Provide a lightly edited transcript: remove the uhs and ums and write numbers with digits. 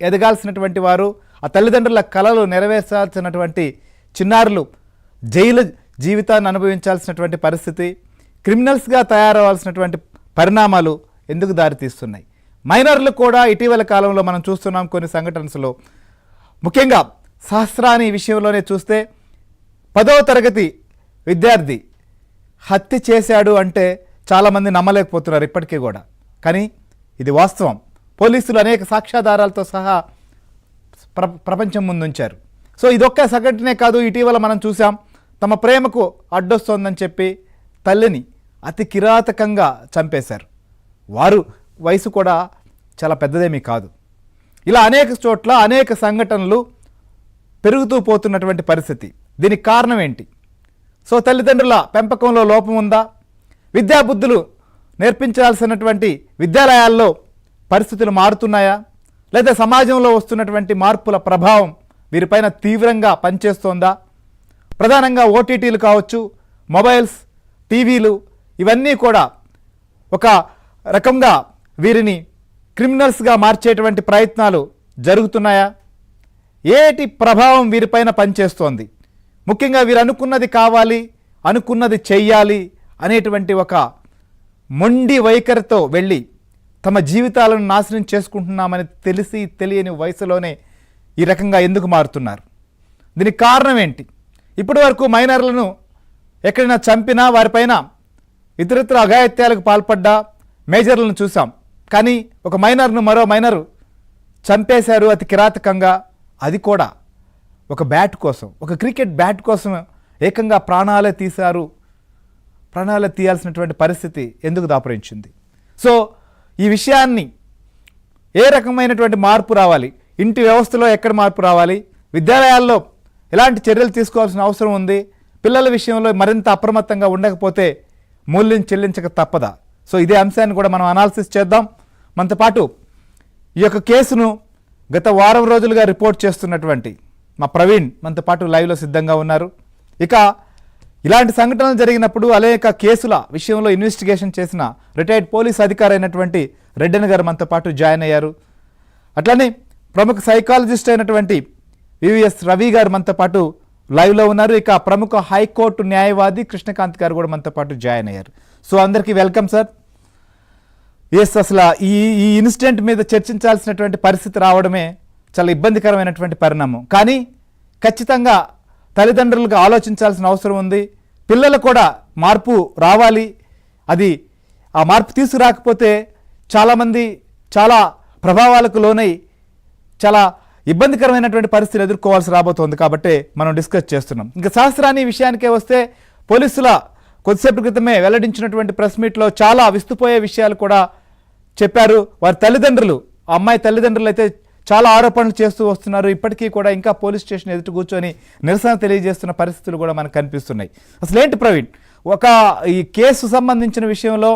ఎదగాల్సినటువంటి వారు, ఆ తల్లిదండ్రుల కలలు నెరవేర్చాల్సినటువంటి చిన్నారులు జైలు జీవితాన్ని అనుభవించాల్సినటువంటి పరిస్థితి, క్రిమినల్స్గా తయారవ్వాల్సినటువంటి పరిణామాలు ఎందుకు దారితీస్తున్నాయి? మైనర్లు కూడా ఇటీవల కాలంలో మనం చూస్తున్నాం కొన్ని సంఘటనలో. ముఖ్యంగా సహస్రాని విషయంలోనే చూస్తే 10వ తరగతి విద్యార్థి హత్య చేశాడు అంటే చాలామంది నమ్మలేకపోతున్నారు ఇప్పటికీ కూడా. కానీ ఇది వాస్తవం. పోలీసులు అనేక సాక్ష్యాధారాలతో సహా ప్రపంచం ముందుంచారు. సో ఇదొక్క సంఘటనే కాదు, ఇటీవల మనం చూసాం తమ ప్రేమకు అడ్డొస్తోందని చెప్పి తల్లిని అతి కిరాతకంగా చంపేశారు. వారు వయసు కూడా చాలా పెద్దదేమీ కాదు. ఇలా అనేక చోట్ల అనేక సంఘటనలు పెరుగుతూ పోతున్నటువంటి పరిస్థితి. దీనికి కారణం ఏంటి? సో తల్లిదండ్రుల పెంపకంలో లోపం ఉందా? విద్యాబుద్ధులు నేర్పించాల్సినటువంటి విద్యాలయాల్లో పరిస్థితులు మారుతున్నాయా? లేదా సమాజంలో వస్తున్నటువంటి మార్పుల ప్రభావం వీరిపైన తీవ్రంగా పనిచేస్తోందా? ప్రధానంగా ఓటీటీలు కావచ్చు, మొబైల్స్, టీవీలు ఇవన్నీ కూడా ఒక రకంగా వీరిని క్రిమినల్స్గా మార్చేటువంటి ప్రయత్నాలు జరుగుతున్నాయా? ఏటి ప్రభావం వీరిపైన పనిచేస్తోంది? ముఖ్యంగా వీరు అనుకున్నది కావాలి, అనుకున్నది చెయ్యాలి అనేటువంటి ఒక మొండి వైఖరితో వెళ్ళి తమ జీవితాలను నాశనం చేసుకుంటున్నామని తెలిసి తెలియని వయసులోనే ఈ రకంగా ఎందుకు మారుతున్నారు? దీనికి కారణం ఏంటి? ఇప్పటి వరకు మైనర్లను ఎక్కడైనా చంపినా, వారిపైన ఇతరితర అఘాయిత్యాలకు పాల్పడ్డా మేజర్లను చూసాం. కానీ ఒక మైనర్ను మరో మైనరు చంపేశారు అతి కిరాతకంగా. అది కూడా ఒక బ్యాట్ కోసం, ఒక క్రికెట్ బ్యాట్ కోసం ఏకంగా ప్రాణాలే తీశారు. ప్రాణాలే తీయాల్సినటువంటి పరిస్థితి ఎందుకు దాపురించింది? సో ఈ విషయాన్ని ఏ రకమైనటువంటి మార్పు రావాలి? ఇంటి వ్యవస్థలో ఎక్కడ మార్పు రావాలి? విద్యాలయాల్లో ఎలాంటి చర్యలు తీసుకోవాల్సిన అవసరం ఉంది? పిల్లల విషయంలో మరింత అప్రమత్తంగా ఉండకపోతే మూల్యం చెల్లించక తప్పదా? సో ఇదే అంశాన్ని కూడా మనం అనాలిసిస్ చేద్దాం. మనతో పాటు ఈ యొక్క కేసును గత వారం రోజులుగా రిపోర్ట్ చేస్తున్నటువంటి మా ప్రవీణ్ మనతో పాటు లైవ్లో సిద్ధంగా ఉన్నారు. ఇక ఇలాంటి సంఘటనలు జరిగినప్పుడు అనేక కేసుల విషయంలో ఇన్వెస్టిగేషన్ చేసిన రిటైర్డ్ పోలీస్ అధికారి అయినటువంటి రెడ్డన్ గారు మనతో పాటు జాయిన్ అయ్యారు. అట్లనే ప్రముఖ సైకాలజిస్ట్ అయినటువంటి వివిఎస్ రవి గారు మనతో పాటు లైవ్లో ఉన్నారు. ఇక ప్రముఖ హైకోర్టు న్యాయవాది కృష్ణకాంత్ గారు కూడా మనతో పాటు జాయిన్ అయ్యారు. సో అందరికీ వెల్కమ్ సార్. ఎస్, అసలు ఈ ఇన్సిడెంట్ మీద చర్చించాల్సినటువంటి పరిస్థితి రావడమే చాలా ఇబ్బందికరమైనటువంటి పరిణామం. కానీ ఖచ్చితంగా తల్లిదండ్రులకు ఆలోచించాల్సిన అవసరం ఉంది. పిల్లలు కూడా మార్పు రావాలి. అది ఆ మార్పు తీసుకురాకపోతే చాలామంది చాలా ప్రభావాలకు లోనై చాలా ఇబ్బందికరమైనటువంటి పరిస్థితులు ఎదుర్కోవాల్సి రాబోతోంది. కాబట్టి మనం డిస్కస్ చేస్తున్నాం. ఇంకా సహస్రాని విషయానికే వస్తే పోలీసుల కొద్దిసేపటి క్రితమే వెల్లడించినటువంటి ప్రెస్ మీట్లో చాలా విస్తుపోయే విషయాలు కూడా చెప్పారు. వారి తల్లిదండ్రులు, ఆ అమ్మాయి తల్లిదండ్రులు అయితే చాలా ఆరోపణలు చేస్తూ వస్తున్నారు. ఇప్పటికీ కూడా ఇంకా పోలీస్ స్టేషన్ ఎదుటి కూర్చొని నిరసన తెలియజేస్తున్న పరిస్థితులు కూడా మనకు కనిపిస్తున్నాయి. అసలు ఏంటి ప్రవీణ్, ఈ కేసు సంబంధించిన విషయంలో